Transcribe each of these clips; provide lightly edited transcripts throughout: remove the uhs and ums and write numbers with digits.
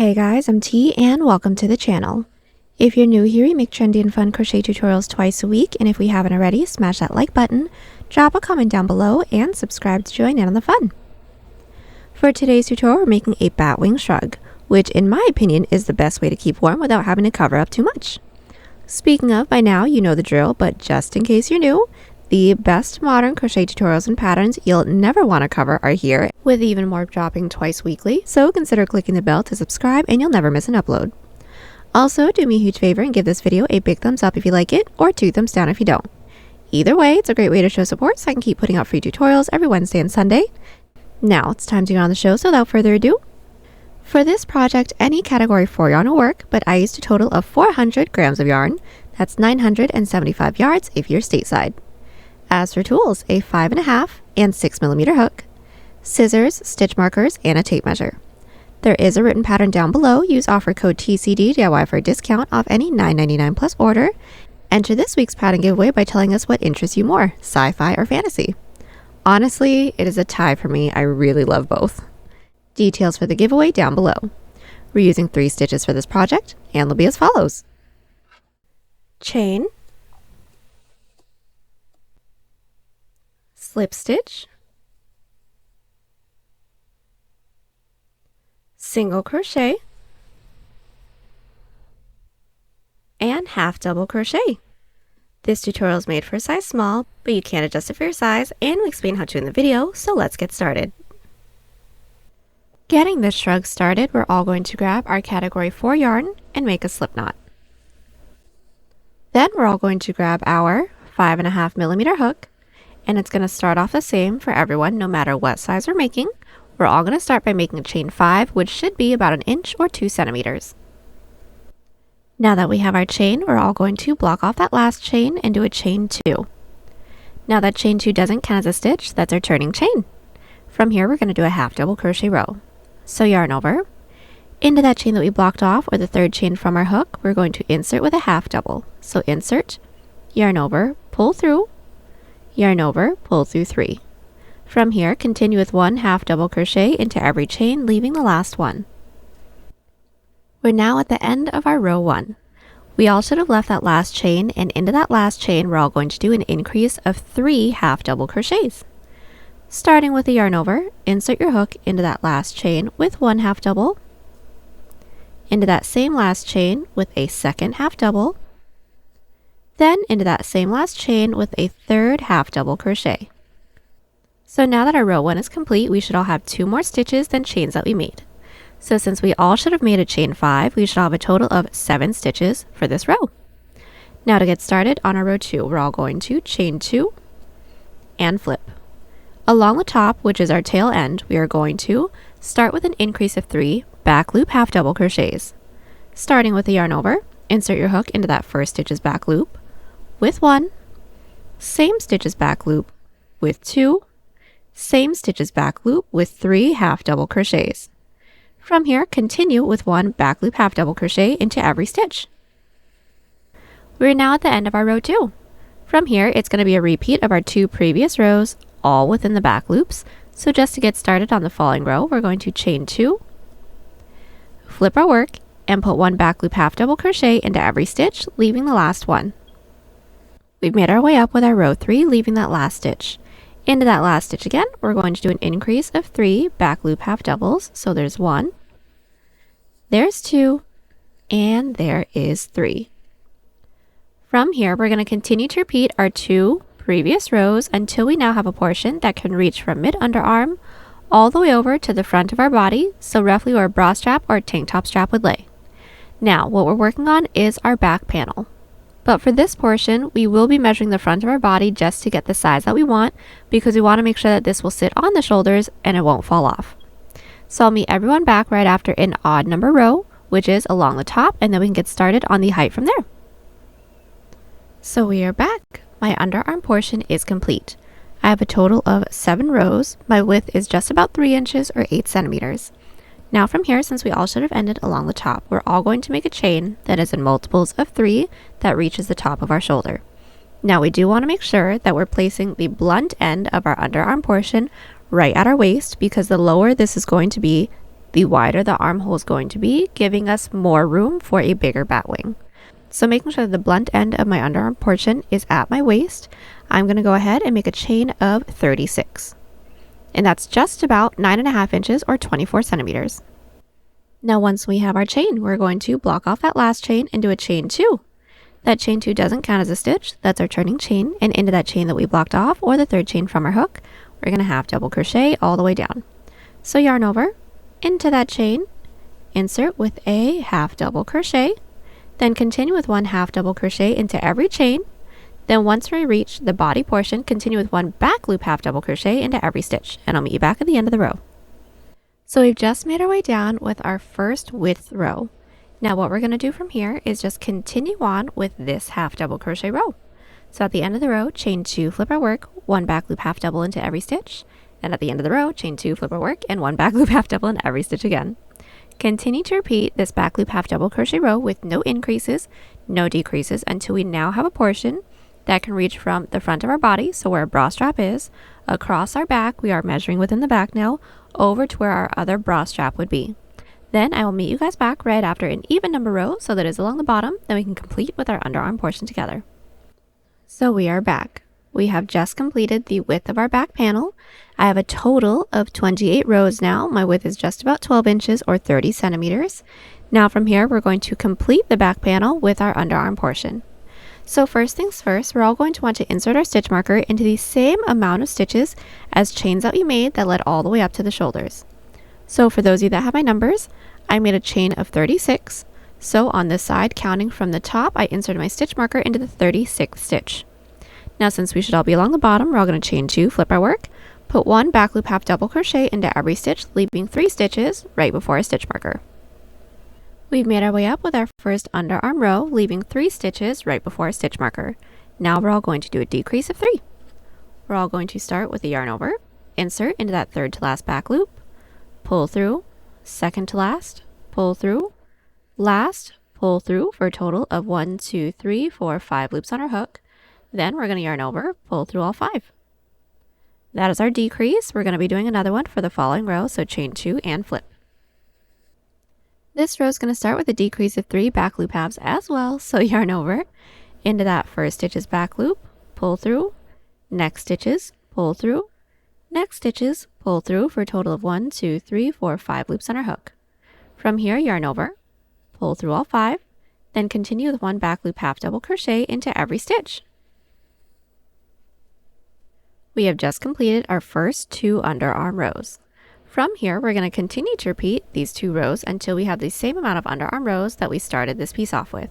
Hey guys, I'm T and welcome to the channel. If you're new here, we make trendy and fun crochet tutorials twice a week, and if we haven't already, smash that like button, drop a comment down below, and subscribe to join in on the fun. For today's tutorial, we're making a Batwing Shrug, which in my opinion is the best way to keep warm without having to cover up too much. Speaking of, by now you know the drill, but just in case you're new, the best modern crochet tutorials and patterns you'll never want to cover are here, with even more dropping twice weekly, so consider clicking the bell to subscribe and you'll never miss an upload. Also, do me a huge favor and give this video a big thumbs up if you like it, or 2 thumbs down if you don't. Either way, it's a great way to show support so I can keep putting out free tutorials every Wednesday and Sunday. Now, it's time to get on the show, so without further ado. For this project, any category 4 yarn will work, but I used a total of 400 grams of yarn. That's 975 yards if you're stateside. As for tools, a 5.5 and 6mm hook, scissors, stitch markers, and a tape measure. There is a written pattern down below. Use offer code TCDDIY for a discount off any $9.99 plus order. Enter this week's pattern giveaway by telling us what interests you more, sci-fi or fantasy. Honestly, it is a tie for me. I really love both. Details for the giveaway down below. We're using 3 stitches for this project, and they'll be as follows. Chain, slip stitch, single crochet, and half double crochet. This tutorial is made for a size small, but you can adjust it for your size, and we explain how to in the video, so let's get started. Getting this shrug started, we're all going to grab our category 4 yarn and make a slip knot. Then we're all going to grab our 5.5mm hook, and it's going to start off the same for everyone no matter what size we're making. We're all going to start by making a chain 5, which should be about 1 inch or 2 centimeters. Now that we have our chain, we're all going to block off that last chain and do a chain 2. Now that chain 2 doesn't count as a stitch, that's our turning chain. From here we're going to do a half double crochet row. So yarn over, into that chain that we blocked off, or the 3rd chain from our hook, we're going to insert with a half double. So insert, yarn over, pull through, yarn over, pull through 3. From here, continue with 1 half double crochet into every chain, leaving the last one. We're now at the end of our row 1. We all should have left that last chain, and into that last chain, we're all going to do an increase of 3 half double crochets. Starting with the yarn over, insert your hook into that last chain with 1 half double, into that same last chain with a 2nd half double, then into that same last chain with a 3rd half double crochet. So now that our row 1 is complete, we should all have 2 more stitches than chains that we made. So since we all should have made a chain 5, we should have a total of 7 stitches for this row. Now to get started on our row 2, we're all going to chain 2 and flip. Along the top, which is our tail end, we are going to start with an increase of 3 back loop half double crochets. Starting with the yarn over, insert your hook into that first stitch's back loop with 1, same stitch's back loop with 2, same stitch's back loop with 3 half double crochets. From here, continue with 1 back loop half double crochet into every stitch. We're now at the end of our row 2. From here, it's going to be a repeat of our 2 previous rows, all within the back loops. So just to get started on the following row, we're going to chain 2, flip our work, and put 1 back loop half double crochet into every stitch, leaving the last one. We've made our way up with our row 3, leaving that last stitch. Into that last stitch again, we're going to do an increase of 3 back loop half doubles. So there's 1, there's 2, and there is 3. From here, we're going to continue to repeat our 2 previous rows until we now have a portion that can reach from mid-underarm all the way over to the front of our body, so roughly where a bra strap or tank top strap would lay. Now, what we're working on is our back panel. But for this portion, we will be measuring the front of our body just to get the size that we want, because we want to make sure that this will sit on the shoulders and it won't fall off. So I'll meet everyone back right after an odd number row, which is along the top, and then we can get started on the height from there. So we are back. My underarm portion is complete. I have a total of 7 rows. My width is just about 3 inches or 8 centimeters. Now from here, since we all should have ended along the top, we're all going to make a chain that is in multiples of 3 that reaches the top of our shoulder. Now we do want to make sure that we're placing the blunt end of our underarm portion right at our waist, because the lower this is going to be, the wider the armhole is going to be, giving us more room for a bigger bat wing. So making sure that the blunt end of my underarm portion is at my waist, I'm going to go ahead and make a chain of 36. And that's just about 9.5 inches or 24 centimeters. Now once we have our chain, we're going to block off that last chain and do a chain 2. That chain 2 doesn't count as a stitch, that's our turning chain, and into that chain that we blocked off, or the third chain from our hook, we're going to half double crochet all the way down. So yarn over, into that chain, insert with a half double crochet, then continue with 1 half double crochet into every chain. Then once we reach the body portion, continue with 1 back loop half double crochet into every stitch, and I'll meet you back at the end of the row. So we've just made our way down with our first width row. Now what we're going to do from here is just continue on with this half double crochet row. So at the end of the row, chain 2, flip our work, 1 back loop half double into every stitch, and at the end of the row, chain 2, flip our work, and 1 back loop half double in every stitch again. Continue to repeat this back loop half double crochet row with no increases, no decreases, until we now have a portion that can reach from the front of our body, so where our bra strap is, across our back, we are measuring within the back now, over to where our other bra strap would be. Then I will meet you guys back right after an even number row so that it is along the bottom, then we can complete with our underarm portion together. So we are back. We have just completed the width of our back panel. I have a total of 28 rows now. My width is just about 12 inches or 30 centimeters. Now from here, we're going to complete the back panel with our underarm portion. So first things first, we're all going to want to insert our stitch marker into the same amount of stitches as chains that we made that led all the way up to the shoulders. So for those of you that have my numbers, I made a chain of 36. So on this side, counting from the top, I inserted my stitch marker into the 36th stitch. Now since we should all be along the bottom, we're all going to chain 2, flip our work, put 1 back loop half double crochet into every stitch, leaving 3 stitches right before our stitch marker. We've made our way up with our first underarm row, leaving 3 stitches right before our stitch marker. Now we're all going to do a decrease of 3. We're all going to start with the yarn over, insert into that third to last back loop, pull through, second to last, pull through, last, pull through for a total of 1, 2, 3, 4, 5 loops on our hook. Then we're going to yarn over, pull through all 5. That is our decrease. We're going to be doing another one for the following row, so chain 2 and flip. This row is going to start with a decrease of 3 back loop halves as well, so yarn over, into that first stitches back loop, pull through, next stitches, pull through, next stitches, pull through for a total of 1, 2, 3, 4, 5 loops on our hook. From here, yarn over, pull through all 5, then continue with 1 back loop half double crochet into every stitch. We have just completed our first 2 underarm rows. From here, we're going to continue to repeat these 2 rows until we have the same amount of underarm rows that we started this piece off with.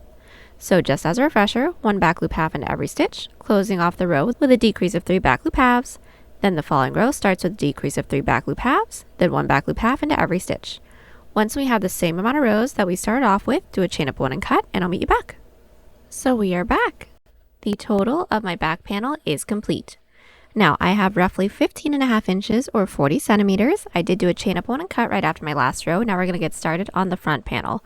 So just as a refresher, 1 back loop half into every stitch, closing off the row with a decrease of 3 back loop halves. Then the following row starts with a decrease of 3 back loop halves, then 1 back loop half into every stitch. Once we have the same amount of rows that we started off with, do a chain up 1 and cut, and I'll meet you back. So we are back. The total of my back panel is complete. Now I have roughly 15.5 inches or 40 centimeters. I did do a chain up 1 and cut right after my last row. Now we're going to get started on the front panel.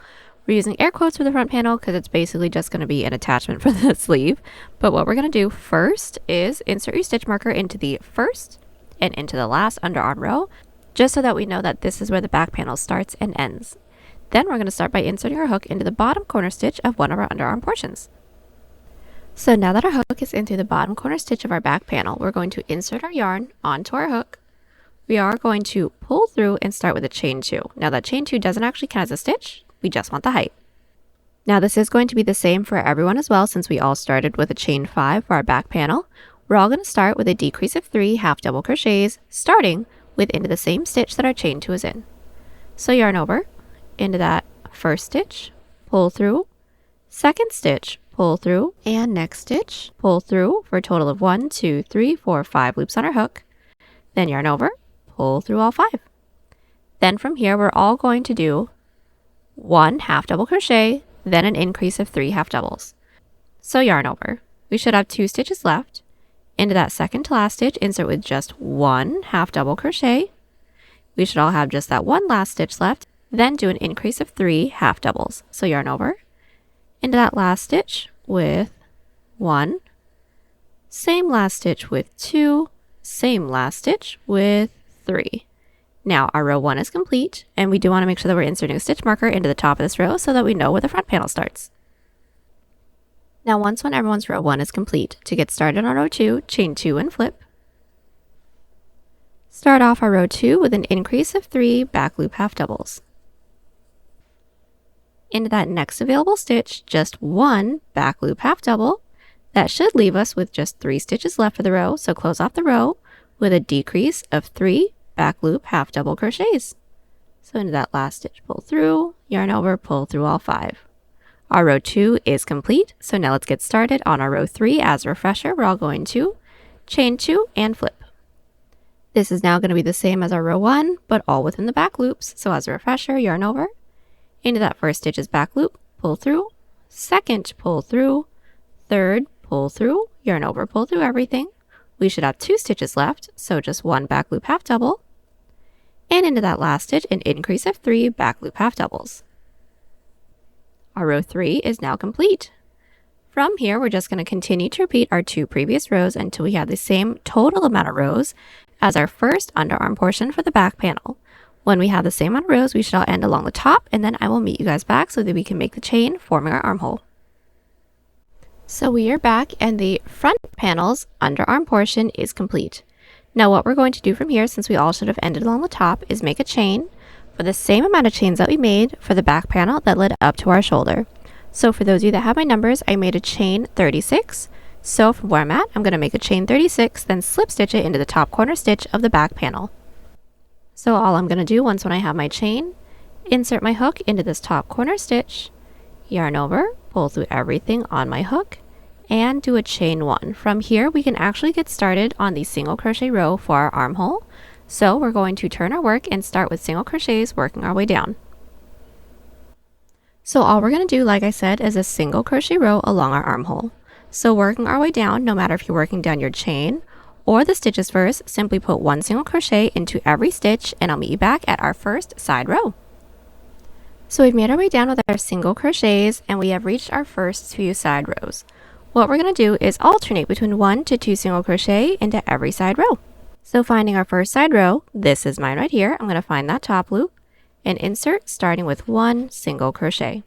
We're using air quotes for the front panel because it's basically just going to be an attachment for the sleeve. But what we're going to do first is insert your stitch marker into the first and into the last underarm row, just so that we know that this is where the back panel starts and ends. Then we're going to start by inserting our hook into the bottom corner stitch of one of our underarm portions. So now that our hook is into the bottom corner stitch of our back panel, we're going to insert our yarn onto our hook. We are going to pull through and start with a chain 2. Now that chain 2 doesn't actually count as a stitch, we just want the height. Now this is going to be the same for everyone as well, since we all started with a chain 5 for our back panel. We're all going to start with a decrease of 3 half double crochets, starting with into the same stitch that our chain 2 is in. So yarn over, into that first stitch, pull through, second stitch, pull through, and next stitch, pull through for a total of 1, 2, 3, 4, 5 loops on our hook. Then yarn over, pull through all 5. Then from here, we're all going to do 1 half double crochet, then an increase of 3 half doubles. So yarn over. We should have 2 stitches left. Into that second to last stitch, insert with just 1 half double crochet. We should all have just that 1 last stitch left, then do an increase of 3 half doubles. So yarn over, into that last stitch with 1, same last stitch with 2, same last stitch with 3. Now our row 1 is complete, and we do want to make sure that we're inserting a stitch marker into the top of this row so that we know where the front panel starts. Now when everyone's row 1 is complete, to get started on row 2, chain 2 and flip. Start off our row 2 with an increase of 3 back loop half doubles. Into that next available stitch, just 1 back loop half double. That should leave us with just 3 stitches left of the row, so close off the row with a decrease of 3 back loop half double crochets. So into that last stitch, pull through, yarn over, pull through all 5. Our row 2 is complete, so now let's get started on our row 3. As a refresher, we're all going to chain 2 and flip. This is now going to be the same as our row 1, but all within the back loops. So as a refresher, yarn over, into that first stitch is back loop, pull through, second pull through, third pull through, yarn over, pull through everything. We should have 2 stitches left, so just 1 back loop half double, and into that last stitch an increase of 3 back loop half doubles. Our row 3 is now complete. From here, we're just going to continue to repeat our 2 previous rows until we have the same total amount of rows as our first underarm portion for the back panel. When we have the same amount of rows, we should all end along the top, and then I will meet you guys back so that we can make the chain, forming our armhole. So we are back, and the front panel's underarm portion is complete. Now what we're going to do from here, since we all should have ended along the top, is make a chain for the same amount of chains that we made for the back panel that led up to our shoulder. So for those of you that have my numbers, I made a chain 36. So from where I'm at, I'm going to make a chain 36, then slip stitch it into the top corner stitch of the back panel. So all I'm going to do when I have my chain, insert my hook into this top corner stitch, yarn over, pull through everything on my hook, and do a chain 1. From here, we can actually get started on the single crochet row for our armhole. So we're going to turn our work and start with single crochets, working our way down. So all we're going to do, like I said, is a single crochet row along our armhole. So working our way down, no matter if you're working down your chain or the stitches first, simply put 1 single crochet into every stitch, and I'll meet you back at our first side row. So we've made our way down with our single crochets, and we have reached our first few side rows. What we're going to do is alternate between 1 to 2 single crochet into every side row. So finding our first side row, this is mine right here, I'm going to find that top loop and insert, starting with 1 single crochet.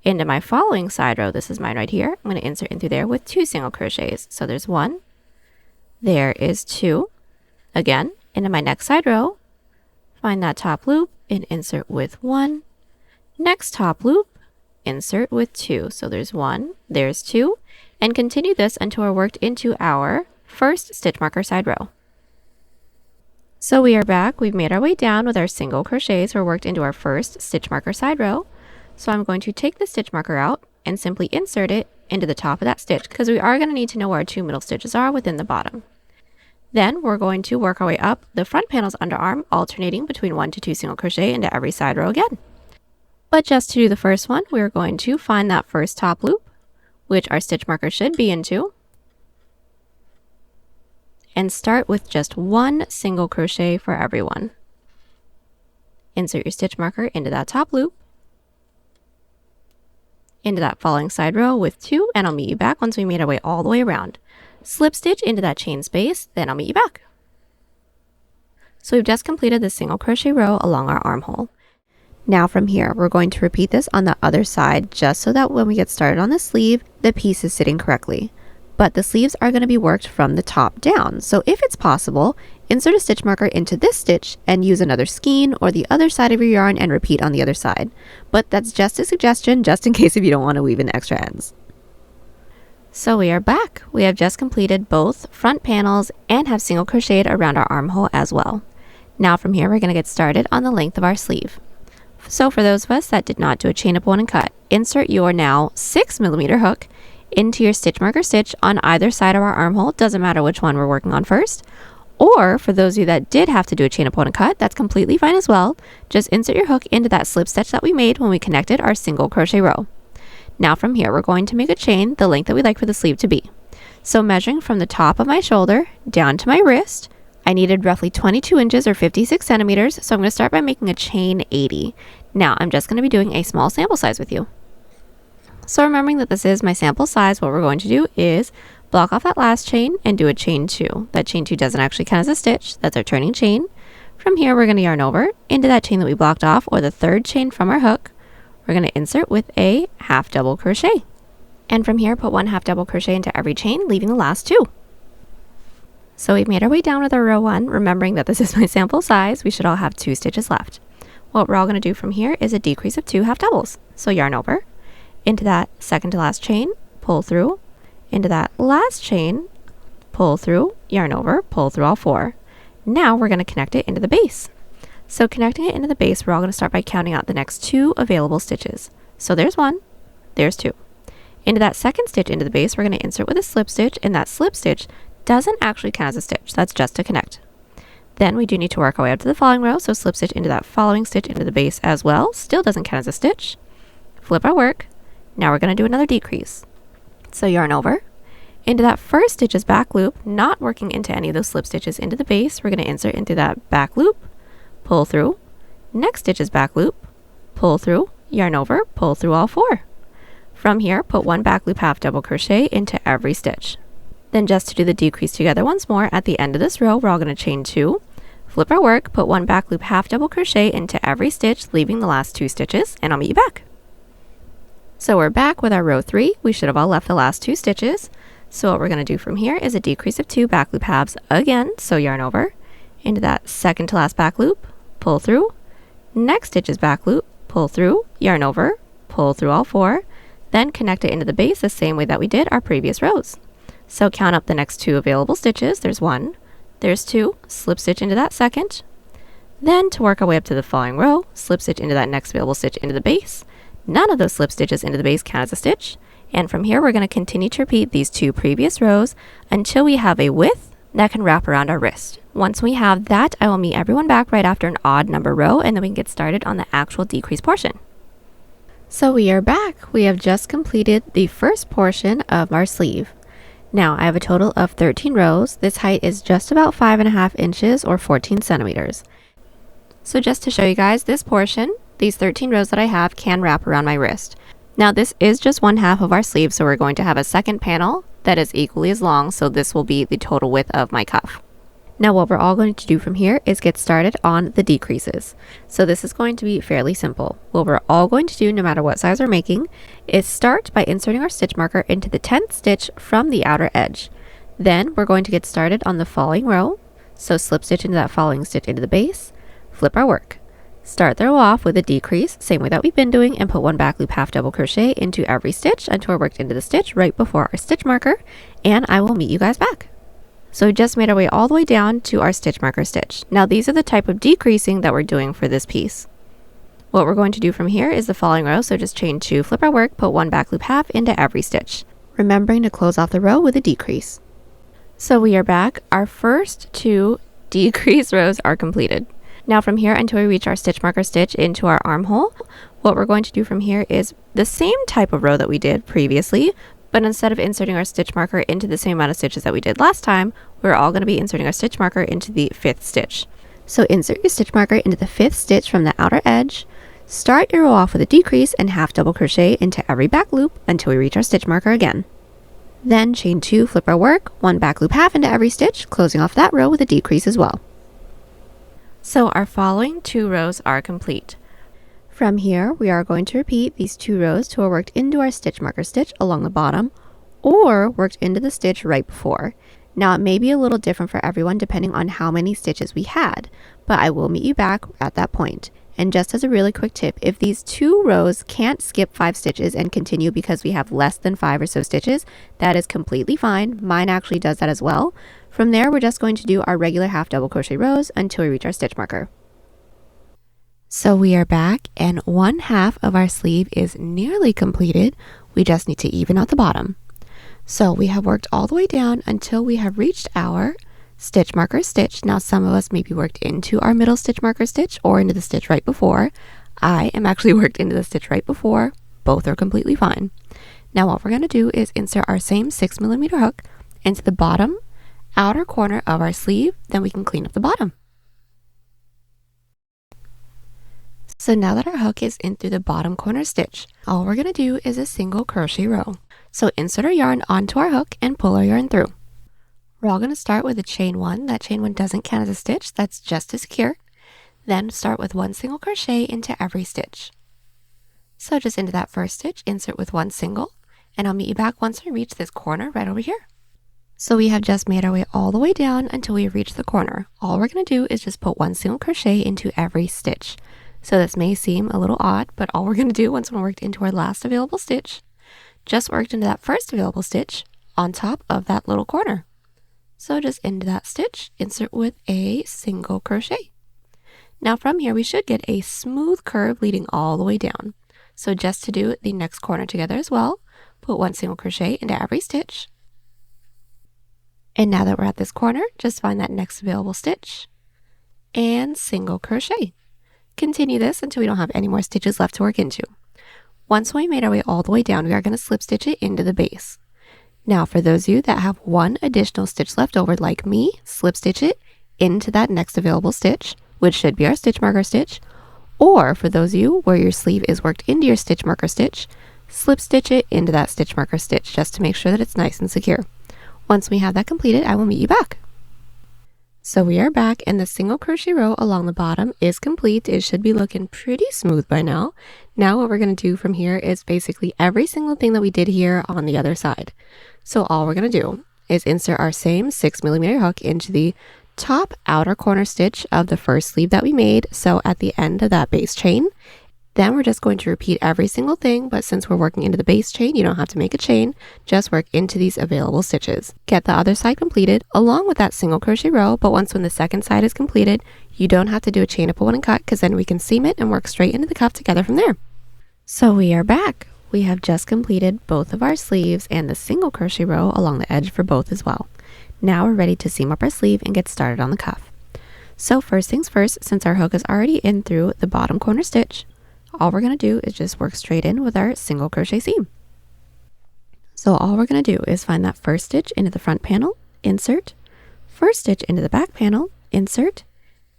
Into my following side row, this is mine right here, I'm going to insert in through there with 2 single crochets. So there's 1, there is 2. Again, into my next side row, find that top loop and insert with 1. Next top loop, insert with 2. So there's 1, there's 2, and continue this until we're worked into our first stitch marker side row. So we are back. We've made our way down with our single crochets. We're worked into our first stitch marker side row. So I'm going to take the stitch marker out and simply insert it into the top of that stitch, because we are going to need to know where our 2 middle stitches are within the bottom. Then we're going to work our way up the front panel's underarm, alternating between 1 to 2 single crochet into every side row again. But just to do the first one, we're going to find that first top loop, which our stitch marker should be into, and start with just 1 single crochet for every one. Insert your stitch marker into that top loop, into that following side row with 2, and I'll meet you back once we made our way all the way around. Slip stitch into that chain space, then I'll meet you back. So we've just completed the single crochet row along our armhole. Now from here, we're going to repeat this on the other side, just so that when we get started on the sleeve, the piece is sitting correctly. But the sleeves are going to be worked from the top down. So if it's possible, insert a stitch marker into this stitch and use another skein or the other side of your yarn and repeat on the other side. But that's just a suggestion, just in case if you don't want to weave in extra ends. So we are back. We have just completed both front panels and have single crocheted around our armhole as well. Now from here, we're going to get started on the length of our sleeve. So for those of us that did not do a chain up, one, and cut, insert your now 6mm hook into your stitch marker stitch on either side of our armhole. Doesn't matter which one we're working on first. Or for those of you that did have to do a chain up, one, and cut, that's completely fine as well. Just insert your hook into that slip stitch that we made when we connected our single crochet row. Now from here, we're going to make a chain the length that we'd like for the sleeve to be. So measuring from the top of my shoulder down to my wrist, I needed roughly 22 inches or 56 centimeters, so I'm going to start by making a chain 80. Now I'm just going to be doing a small sample size with you. So remembering that this is my sample size, what we're going to do is block off that last chain and do a chain 2. That chain 2 doesn't actually count as a stitch, that's our turning chain. From here, we're going to yarn over into that chain that we blocked off, or the third chain from our hook. We're going to insert with a half double crochet. And from here, put 1 half double crochet into every chain, leaving the last 2. So we've made our way down with our row 1, remembering that this is my sample size. We should all have 2 stitches left. What we're all going to do from here is a decrease of 2 half doubles. So yarn over into that second to last chain, pull through, into that last chain, pull through, yarn over, pull through all 4. Now we're going to connect it into the base. So connecting it into the base, we're all going to start by counting out the next 2 available stitches. So there's 1, there's 2. Into that second stitch into the base, we're going to insert with a slip stitch, and that slip stitch doesn't actually count as a stitch. That's just to connect. Then we do need to work our way up to the following row, so slip stitch into that following stitch into the base as well. Still doesn't count as a stitch. Flip our work. Now we're going to do another decrease. So yarn over into that first stitch's back loop, not working into any of those slip stitches into the base. We're going to insert into that back loop, pull through, next stitch's back loop, pull through, yarn over, pull through all 4. From here, put 1 back loop half double crochet into every stitch. Then just to do the decrease together once more, at the end of this row, we're all going to chain 2, flip our work, put 1 back loop half double crochet into every stitch, leaving the last 2 stitches, and I'll meet you back. So we're back with our row 3. We should have all left the last 2 stitches. So what we're going to do from here is a decrease of 2 back loop halves again, so yarn over into that second to last back loop, pull through, next stitch's back loop, pull through, yarn over, pull through all 4, then connect it into the base the same way that we did our previous rows. So count up the next 2 available stitches. There's 1, there's 2, slip stitch into that second. Then to work our way up to the following row, slip stitch into that next available stitch into the base. None of those slip stitches into the base count as a stitch. And from here, we're going to continue to repeat these 2 previous rows until we have a width that can wrap around our wrist. Once we have that, I will meet everyone back right after an odd number row, and then we can get started on the actual decrease portion. So we are back. We have just completed the first portion of our sleeve. Now I have a total of 13 rows. This height is just about 5.5 inches or 14 centimeters. So just to show you guys this portion, these 13 rows that I have can wrap around my wrist. Now this is just 1/2 of our sleeve, so we're going to have a second panel that is equally as long, so this will be the total width of my cuff. Now what we're all going to do from here is get started on the decreases. So this is going to be fairly simple. What we're all going to do, no matter what size we're making, is start by inserting our stitch marker into the 10th stitch from the outer edge. Then we're going to get started on the following row. So slip stitch into that following stitch into the base, flip our work. Start the row off with a decrease, same way that we've been doing, and put 1 back loop half double crochet into every stitch until we're worked into the stitch right before our stitch marker, and I will meet you guys back. So we just made our way all the way down to our stitch marker stitch. Now these are the type of decreasing that we're doing for this piece. What we're going to do from here is the following row, so just chain 2, flip our work, put 1 back loop half into every stitch, remembering to close off the row with a decrease. So we are back. Our first 2 decrease rows are completed. Now from here until we reach our stitch marker stitch into our armhole, what we're going to do from here is the same type of row that we did previously, but instead of inserting our stitch marker into the same amount of stitches that we did last time, we're all going to be inserting our stitch marker into the 5th stitch. So insert your stitch marker into the 5th stitch from the outer edge, start your row off with a decrease and half double crochet into every back loop until we reach our stitch marker again. Then chain 2, flip our work, 1 back loop half into every stitch, closing off that row with a decrease as well. So our following 2 rows are complete. From here, we are going to repeat these 2 rows till we're worked into our stitch marker stitch along the bottom, or worked into the stitch right before. Now it may be a little different for everyone depending on how many stitches we had, but I will meet you back at that point. And just as a really quick tip, if these 2 rows can't skip 5 stitches and continue because we have less than 5 or so stitches, that is completely fine. Mine actually does that as well. From there, we're just going to do our regular half double crochet rows until we reach our stitch marker. So we are back, and 1/2 of our sleeve is nearly completed. We just need to even out the bottom. So we have worked all the way down until we have reached our stitch marker stitch. Now some of us maybe worked into our middle stitch marker stitch or into the stitch right before. I am actually worked into the stitch right before. Both are completely fine. Now what we're going to do is insert our same 6mm hook into the bottom outer corner of our sleeve, then we can clean up the bottom. So now that our hook is in through the bottom corner stitch, all we're going to do is a single crochet row. So insert our yarn onto our hook and pull our yarn through. We're all going to start with a chain 1. That chain 1 doesn't count as a stitch, that's just to secure. Then start with 1 single crochet into every stitch. So just into that first stitch, insert with 1 single, and I'll meet you back once we reach this corner right over here. So we have just made our way all the way down until we reach the corner. All we're going to do is just put 1 single crochet into every stitch. So this may seem a little odd, but all we're going to do once we worked into our last available stitch, just worked into that first available stitch on top of that little corner. So just into that stitch, insert with a single crochet. Now from here, we should get a smooth curve leading all the way down. So just to do the next corner together as well, put 1 single crochet into every stitch. And now that we're at this corner, just find that next available stitch and single crochet. Continue this until we don't have any more stitches left to work into. Once we made our way all the way down, we are going to slip stitch it into the base. Now for those of you that have 1 additional stitch left over like me, slip stitch it into that next available stitch, which should be our stitch marker stitch. Or for those of you where your sleeve is worked into your stitch marker stitch, slip stitch it into that stitch marker stitch just to make sure that it's nice and secure. Once we have that completed, I will meet you back. So we are back and the single crochet row along the bottom is complete. It should be looking pretty smooth by now. Now what we're going to do from here is basically every single thing that we did here on the other side. So all we're going to do is insert our same 6mm hook into the top outer corner stitch of the first sleeve that we made. So at the end of that base chain, then we're just going to repeat every single thing, but since we're working into the base chain, you don't have to make a chain, just work into these available stitches. Get the other side completed along with that single crochet row, but once when the second side is completed, you don't have to do a chain up one and cut because then we can seam it and work straight into the cuff together from there. So we are back. We have just completed both of our sleeves and the single crochet row along the edge for both as well. Now we're ready to seam up our sleeve and get started on the cuff. So first things first, since our hook is already in through the bottom corner stitch, all we're going to do is just work straight in with our single crochet seam. So all we're going to do is find that first stitch into the front panel, insert, first stitch into the back panel, insert,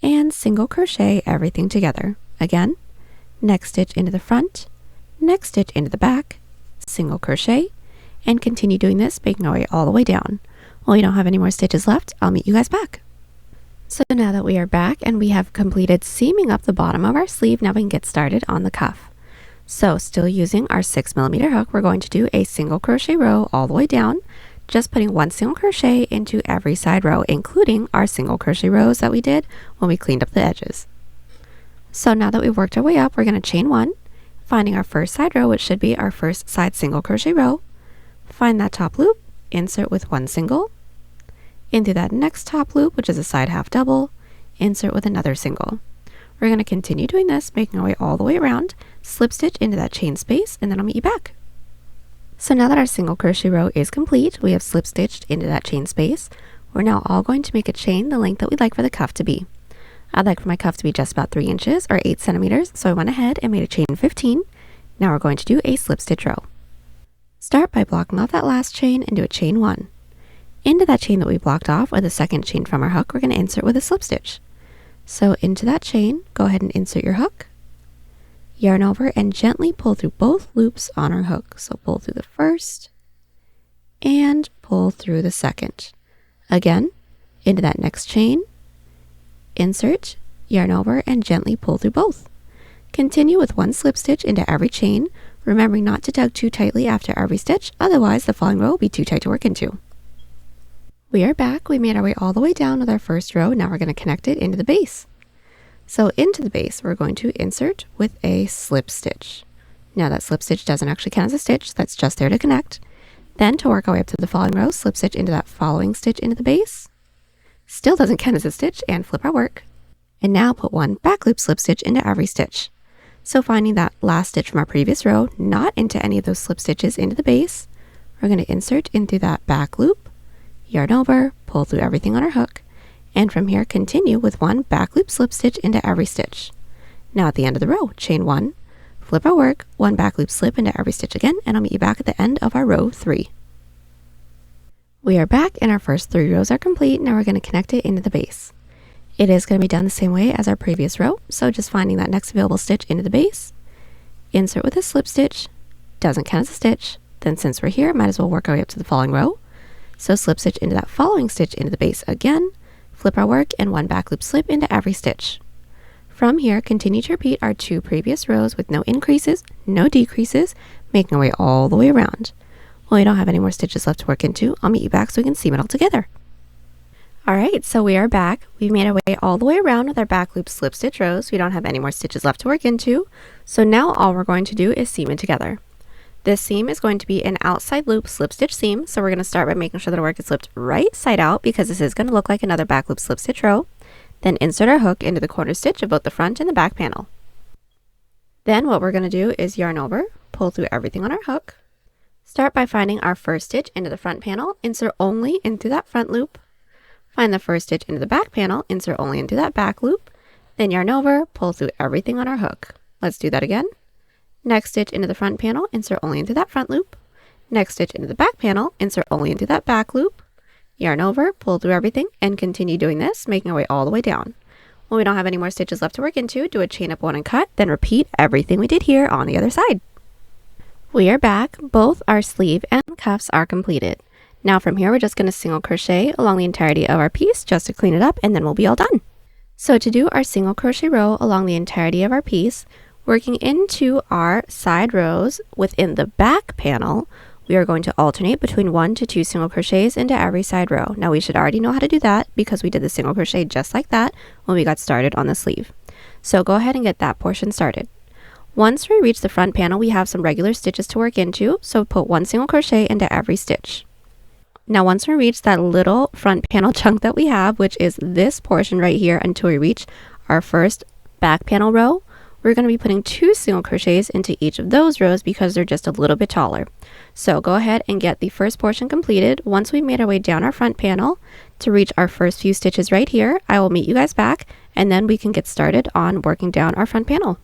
and single crochet everything together. Again, next stitch into the front, next stitch into the back, single crochet, and continue doing this, making our way all the way down. When we don't have any more stitches left, I'll meet you guys back. So now that we are back and we have completed seaming up the bottom of our sleeve, now we can get started on the cuff. So still using our 6mm hook, we're going to do a single crochet row all the way down, just putting 1 single crochet into every side row, including our single crochet rows that we did when we cleaned up the edges. So now that we've worked our way up, we're going to chain 1, finding our first side row, which should be our first side single crochet row, find that top loop, insert with 1 single, into that next top loop, which is a side half double, insert with another single. We're going to continue doing this, making our way all the way around, slip stitch into that chain space, and then I'll meet you back. So now that our single crochet row is complete, we have slip stitched into that chain space. We're now all going to make a chain the length that we'd like for the cuff to be. I'd like for my cuff to be just about 3 inches or 8 centimeters, so I went ahead and made a chain 15. Now we're going to do a slip stitch row. Start by blocking off that last chain and do a chain 1. Into that chain that we blocked off, or the second chain from our hook, we're going to insert with a slip stitch. So into that chain, go ahead and insert your hook, yarn over, and gently pull through both loops on our hook. So pull through the first and pull through the second. Again, into that next chain, insert, yarn over, and gently pull through both. Continue with 1 slip stitch into every chain, remembering not to tug too tightly after every stitch, otherwise the following row will be too tight to work into. We are back. We made our way all the way down with our first row. Now we're going to connect it into the base. So into the base, we're going to insert with a slip stitch. Now that slip stitch doesn't actually count as a stitch, that's just there to connect. Then to work our way up to the following row, slip stitch into that following stitch into the base. Still doesn't count as a stitch, and flip our work. And now put 1 back loop slip stitch into every stitch. So finding that last stitch from our previous row, not into any of those slip stitches into the base, we're going to insert in through that back loop, yarn over, pull through everything on our hook, and from here continue with 1 back loop slip stitch into every stitch. Now at the end of the row, chain 1, flip our work, 1 back loop slip into every stitch again, and I'll meet you back at the end of our row 3. We are back and our first 3 rows are complete. Now we're going to connect it into the base. It is going to be done the same way as our previous row, so just finding that next available stitch into the base, insert with a slip stitch, doesn't count as a stitch, then since we're here, might as well work our way up to the following row. So slip stitch into that following stitch into the base again, flip our work, and 1 back loop slip into every stitch. From here, continue to repeat our 2 previous rows with no increases, no decreases, making our way all the way around. Well, we don't have any more stitches left to work into. I'll meet you back so we can seam it all together. Alright, so we are back. We've made our way all the way around with our back loop slip stitch rows. We don't have any more stitches left to work into. So now all we're going to do is seam it together. This seam is going to be an outside loop slip stitch seam. So we're going to start by making sure that our work is slipped right side out because this is going to look like another back loop slip stitch row. Then insert our hook into the corner stitch of both the front and the back panel. Then what we're going to do is yarn over, pull through everything on our hook. Start by finding our first stitch into the front panel, insert only into that front loop. Find the first stitch into the back panel, insert only into that back loop. Then yarn over, pull through everything on our hook. Let's do that again. Next stitch into the front panel, insert only into that front loop. Next stitch into the back panel, insert only into that back loop. Yarn over, pull through everything, and continue doing this, making our way all the way down. When we don't have any more stitches left to work into, do a chain up 1 and cut, then repeat everything we did here on the other side. We are back. Both our sleeve and cuffs are completed. Now from here, we're just going to single crochet along the entirety of our piece just to clean it up, and then we'll be all done. So to do our single crochet row along the entirety of our piece, working into our side rows within the back panel, we are going to alternate between 1 to 2 single crochets into every side row. Now we should already know how to do that because we did the single crochet just like that when we got started on the sleeve. So go ahead and get that portion started. Once we reach the front panel, we have some regular stitches to work into, so put 1 single crochet into every stitch. Now once we reach that little front panel chunk that we have, which is this portion right here until we reach our first back panel row, we're going to be putting 2 single crochets into each of those rows because they're just a little bit taller. So go ahead and get the first portion completed. Once we've made our way down our front panel to reach our first few stitches right here, I will meet you guys back and then we can get started on working down our front panel.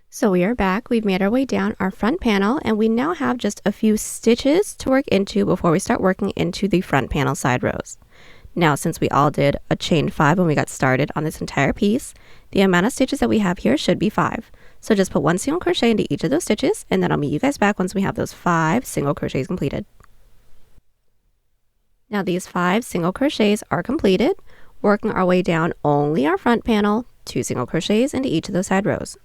So we are back. We've made our way down our front panel and we now have just a few stitches to work into before we start working into the front panel side rows. Now, since we all did a chain 5 when we got started on this entire piece, the amount of stitches that we have here should be 5. So just put 1 single crochet into each of those stitches, and then I'll meet you guys back once we have those 5 single crochets completed. Now these 5 single crochets are completed, working our way down only our front panel, 2 single crochets into each of those side rows.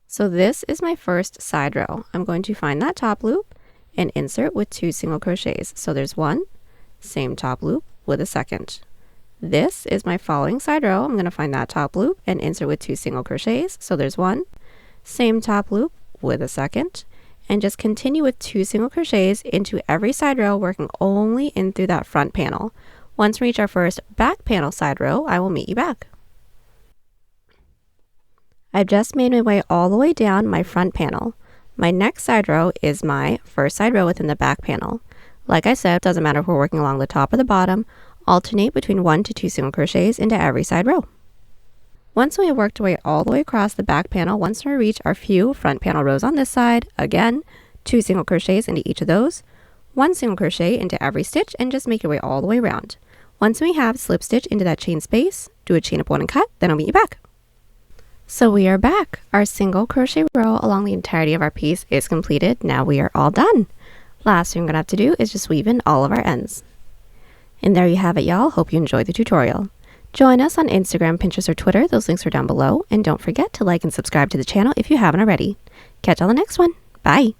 So this is my first side row. I'm going to find that top loop and insert with 2 single crochets. So there's 1, same top loop with a second. This is my following side row. I'm going to find that top loop and insert with 2 single crochets. So there's 1, same top loop with a second, and just continue with 2 single crochets into every side row, working only in through that front panel. Once we reach our first back panel side row, I will meet you back. I've just made my way all the way down my front panel. My next side row is my first side row within the back panel. Like I said, it doesn't matter if we're working along the top or the bottom, alternate between 1 to 2 single crochets into every side row. Once we have worked our way all the way across the back panel, once we reach our few front panel rows on this side, again, 2 single crochets into each of those, 1 single crochet into every stitch, and just make your way all the way around. Once we have slip stitch into that chain space, do a chain up 1 and cut, then I'll meet you back. So we are back. Our single crochet row along the entirety of our piece is completed. Now we are all done. Last thing I'm going to have to do is just weave in all of our ends. And there you have it, y'all. Hope you enjoyed the tutorial. Join us on Instagram, Pinterest, or Twitter. Those links are down below. And don't forget to like and subscribe to the channel if you haven't already. Catch you on the next one. Bye.